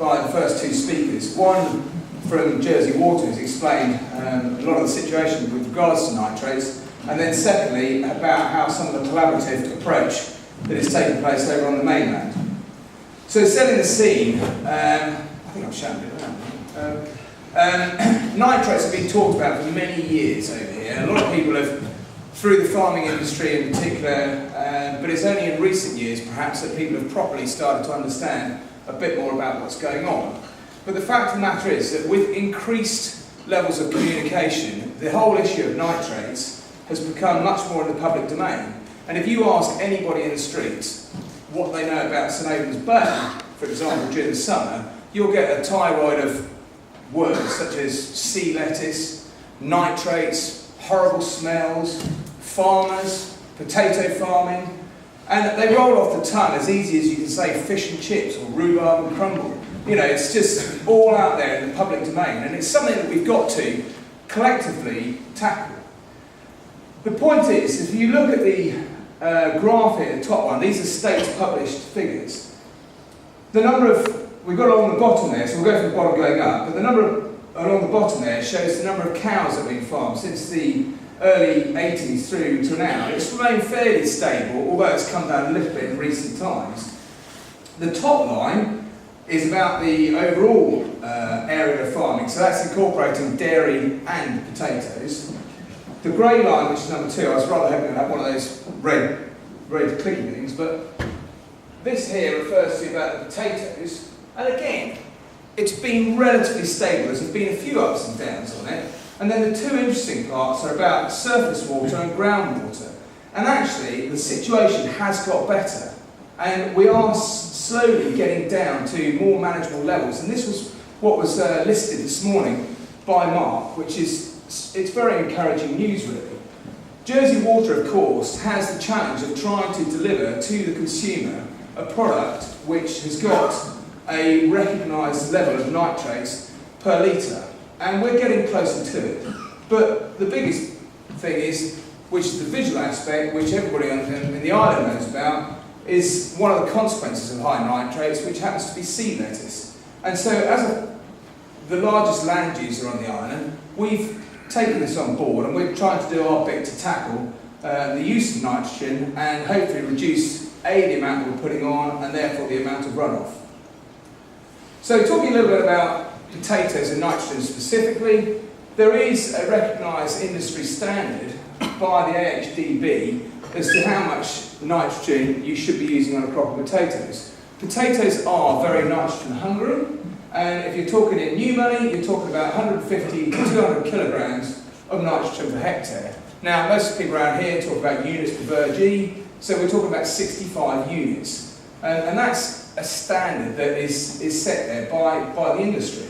by the first two speakers. One from Jersey Water has explained a lot of the situation with regards to nitrates, and then secondly about how some of the collaborative approach that is taking place over on the mainland. So setting the scene, I think I'm shouting it around. Nitrates have been talked about for many years over here. A lot of people have, through the farming industry in particular, but it's only in recent years perhaps that people have properly started to understand a bit more about what's going on. But the fact of the matter is that with increased levels of communication, the whole issue of nitrates has become much more in the public domain. And if you ask anybody in the streets what they know about St Albans Bay, for example, during the summer, you'll get a tirade of words such as sea lettuce, nitrates, horrible smells, farmers, potato farming, and they roll off the tongue as easy as you can say fish and chips or rhubarb and crumble. You know, it's just all out there in the public domain, and it's something that we've got to collectively tackle. The point is, if you look at the graph here, the top one, these are state published figures. The number of, we've got along the bottom there, so we'll go from the bottom going up, but the number along the bottom there shows the number of cows that have been farmed since the early 80s through to now. It's remained fairly stable, although it's come down a little bit in recent times. The top line is about the overall area of farming, so that's incorporating dairy and potatoes. The grey line, which is number 2, I was rather hoping to have one of those red clicky things, but this here refers to about the potatoes, and again, it's been relatively stable. There's been a few ups and downs on it, and then the two interesting parts are about surface water and groundwater. And actually, the situation has got better, and we are slowly getting down to more manageable levels. And this was what was listed this morning by Mark, which is, it's very encouraging news really. Jersey Water, of course, has the challenge of trying to deliver to the consumer a product which has got a recognised level of nitrates per litre, and we're getting closer to it. But the biggest thing is, which is the visual aspect, which everybody in the island knows about, is one of the consequences of high nitrates, which happens to be sea lettuce. And so as the largest land user on the island, we've taken this on board, and we're trying to do our bit to tackle the use of nitrogen and hopefully reduce the amount that we're putting on, and therefore the amount of runoff. So talking a little bit about potatoes and nitrogen specifically, there is a recognised industry standard by the AHDB as to how much nitrogen you should be using on a crop of potatoes. Potatoes are very nitrogen hungry, and if you're talking in new money, you're talking about 150 to 200 kilograms of nitrogen per hectare. Now, most people around here talk about units per VG, so we're talking about 65 units. And that's a standard that is set there by the industry.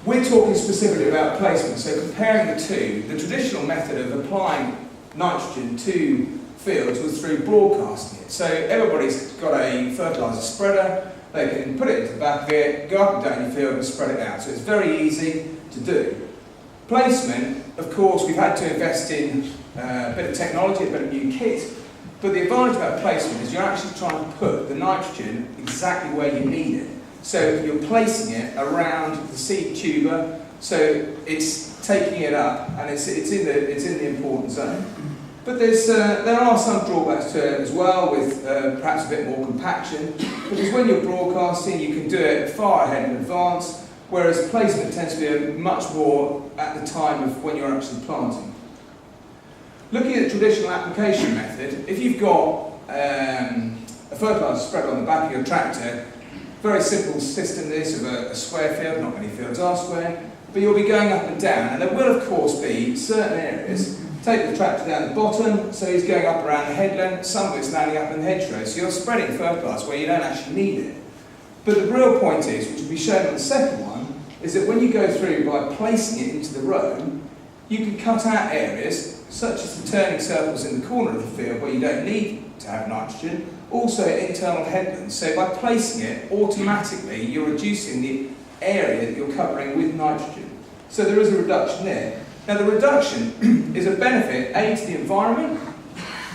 We're talking specifically about placement, so comparing the two, the traditional method of applying nitrogen to fields was through broadcasting it. So everybody's got a fertiliser spreader, they can put it into the back of it, go up and down your field and spread it out. So it's very easy to do. Placement, of course, we've had to invest in a bit of technology, a bit of new kit, but the advantage about placement is you're actually trying to put the nitrogen exactly where you need it. So you're placing it around the seed tuber, so it's taking it up and it's in the important zone. But there are some drawbacks to it as well, with perhaps a bit more compaction, because when you're broadcasting you can do it far ahead in advance, whereas placement tends to be much more at the time of when you're actually planting. Looking at the traditional application method, if you've got a fertiliser spreader on the back of your tractor, very simple system this of a square field, not many fields are square, but you'll be going up and down, and there will of course be certain areas. Take the tractor down the bottom, so he's going up around the headland, some of it's landing up in the hedgerow, so you're spreading fertiliser where you don't actually need it. But the real point is, which will be shown on the second one, is that when you go through by placing it into the row, you can cut out areas, such as the turning circles in the corner of the field where you don't need to have nitrogen, also internal headlands. So by placing it, automatically you're reducing the area that you're covering with nitrogen. So there is a reduction there. Now the reduction is a benefit, A, to the environment,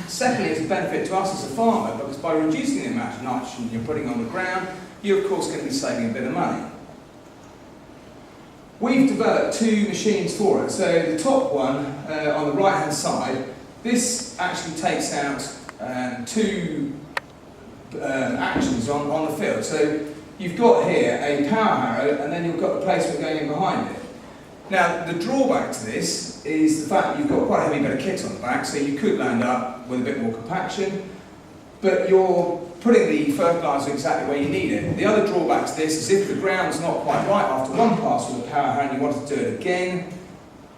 secondly it's a benefit to us as a farmer, because by reducing the amount of nitrogen you're putting on the ground, you're of course going to be saving a bit of money. We've developed two machines for it. So the top one on the right hand side, this actually takes out two actions on the field. So you've got here a power harrow, and then you've got the placement going in behind it. Now, the drawback to this is the fact that you've got quite a heavy bit of kit on the back, so you could land up with a bit more compaction, but you're putting the fertiliser exactly where you need it. The other drawback to this is if the ground's not quite right after one pass with the power harrow and you want to do it again,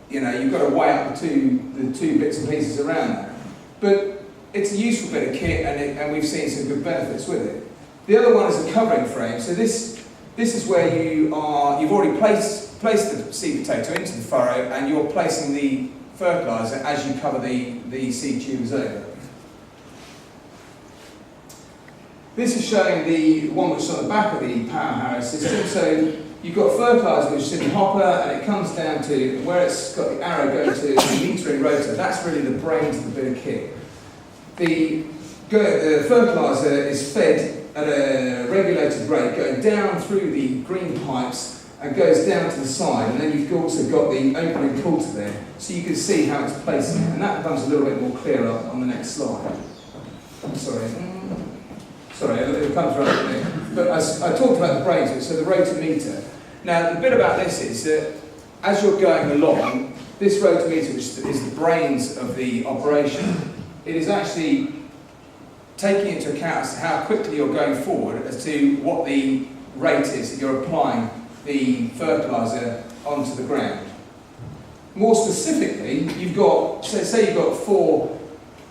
you know, you've got to weigh up the two bits and pieces around that. But it's a useful bit of kit, and we've seen some good benefits with it. The other one is a covering frame. So this is where you've already placed the seed potato into the furrow, and you're placing the fertiliser as you cover the seed tubers over. This is showing the one which is on the back of the power harrow system. So you've got fertiliser which is in the hopper, and it comes down to where it's got the arrow going to the metering rotor. That's really the brains of the bit of kit. The fertiliser is fed at a regulated rate, going down through the green pipes and goes down to the side, and then you've also got the opening coulter there, so you can see how it's placing it, and that becomes a little bit more clearer on the next slide. Sorry, it comes right at me. But I talked about the brains, so the rotometer. Now, the bit about this is that as you're going along, this rotometer, which is the brains of the operation, it is actually taking into account as to how quickly you're going forward as to what the rate is that you're applying the fertiliser onto the ground. More specifically, you've got, say you've got 4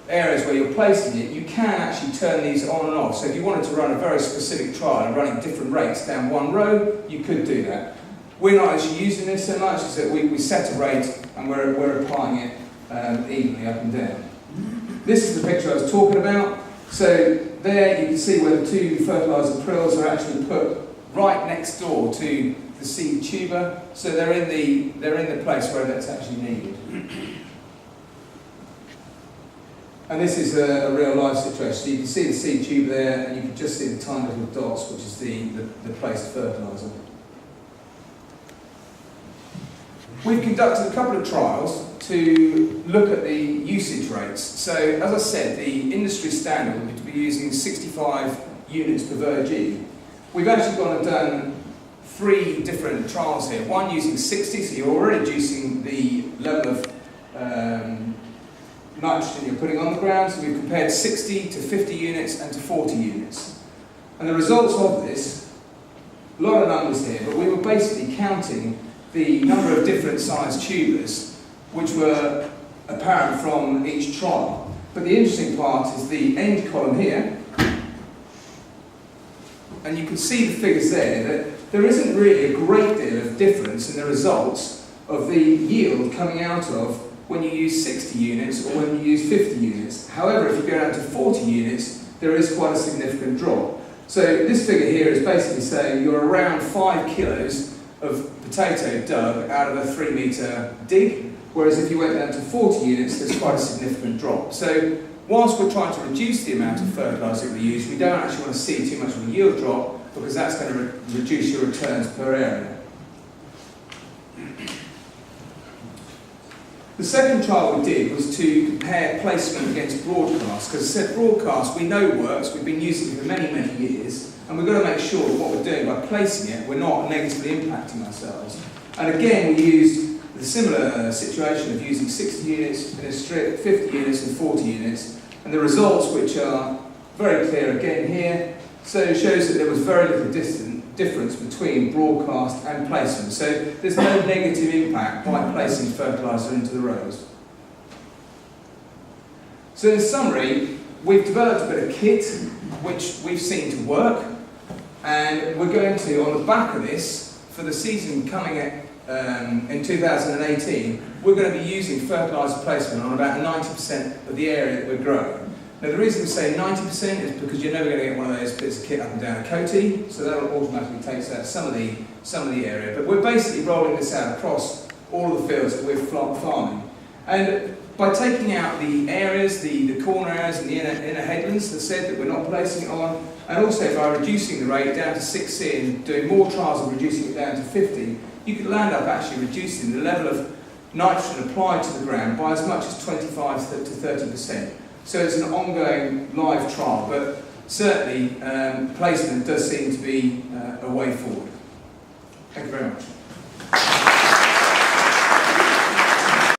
areas where you're placing it, you can actually turn these on and off. So if you wanted to run a very specific trial and running different rates down one row, you could do that. We're not actually using this so much, as that we set a rate and we're applying it evenly up and down. This is the picture I was talking about. So there you can see where the 2 fertiliser prills are actually put right next door to the seed tuber, so they're in the place where that's actually needed. And this is a real life situation. So you can see the seed tube there, and you can just see the tiny little dots, which is the placed fertiliser. We've conducted a couple of trials to look at the usage rates. So, as I said, the industry standard would be to be using 65 units per VG. We've actually gone and done 3 different trials here. One using 60, so you're already reducing the level of nitrogen you're putting on the ground. So we've compared 60 to 50 units and to 40 units. And the results of this, a lot of numbers here, but we were basically counting the number of different sized tubers which were apparent from each trial. But the interesting part is the end column here, and you can see the figures there, that there isn't really a great deal of difference in the results of the yield coming out of when you use 60 units or when you use 50 units. However, if you go down to 40 units, there is quite a significant drop. So this figure here is basically saying you're around 5 kilos of potato dug out of a 3 metre dig, whereas if you went down to 40 units, there's quite a significant drop. So whilst we're trying to reduce the amount of fertiliser we use, we don't actually want to see too much of a yield drop, because that's going to reduce your returns per area. The second trial we did was to compare placement against broadcast, because I said broadcast we know works, we've been using it for many, many years, and we've got to make sure that what we're doing by placing it, we're not negatively impacting ourselves. And again, we used the similar situation of using 60 units in a strip, 50 units and 40 units, and the results, which are very clear again here, so it shows that there was very little difference between broadcast and placement. So there's no negative impact by placing fertiliser into the rows. So in summary, we've developed a bit of kit which we've seen to work, and we're going to, on the back of this, for the season coming in 2018, we're going to be using fertiliser placement on about 90% of the area that we're growing. Now the reason we say 90% is because you're never going to get one of those bits of kit up and down a coatie, so that will automatically take out some of the area. But we're basically rolling this out across all of the fields that we're farming. And by taking out the areas, the corner areas and the inner headlands, as I said, that we're not placing it on, and also by reducing the rate down to 6C and doing more trials of reducing it down to 50, you could land up actually reducing the level of nitrogen applied to the ground by as much as 25 to 30%. So it's an ongoing live trial, but certainly placement does seem to be a way forward. Thank you very much.